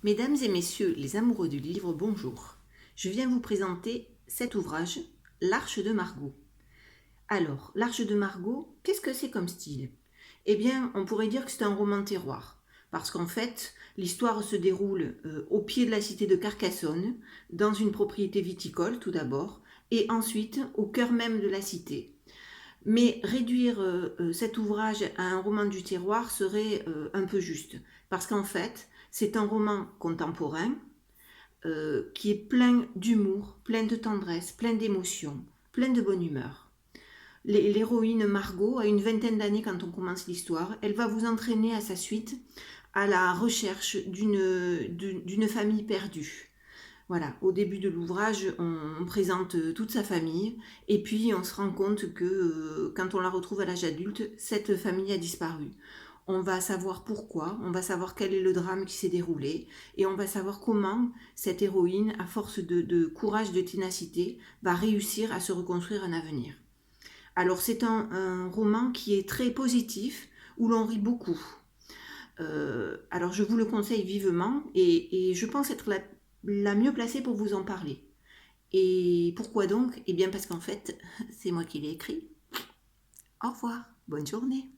Mesdames et messieurs les amoureux du livre, bonjour. Je viens vous présenter cet ouvrage, L'Arche de Margot. Alors, L'Arche de Margot, qu'est-ce que c'est comme style? Eh bien, on pourrait dire que c'est un roman terroir, parce qu'en fait, l'histoire se déroule au pied de la cité de Carcassonne, dans une propriété viticole tout d'abord, et ensuite au cœur même de la cité. Mais réduire cet ouvrage à un roman du terroir serait un peu juste, parce qu'en fait, c'est un roman contemporain qui est plein d'humour, plein de tendresse, plein d'émotion, plein de bonne humeur. L'héroïne Margot a une vingtaine d'années quand on commence l'histoire. Elle va vous entraîner à sa suite à la recherche d'une famille perdue. Voilà, au début de l'ouvrage, on présente toute sa famille et puis on se rend compte que quand on la retrouve à l'âge adulte, cette famille a disparu. On va savoir pourquoi, on va savoir quel est le drame qui s'est déroulé et on va savoir comment cette héroïne, à force de courage, de ténacité, va réussir à se reconstruire un avenir. Alors c'est un roman qui est très positif, où l'on rit beaucoup. Alors je vous le conseille vivement et je pense être la mieux placée pour vous en parler. Et pourquoi donc? Eh bien parce qu'en fait, c'est moi qui l'ai écrit. Au revoir, bonne journée.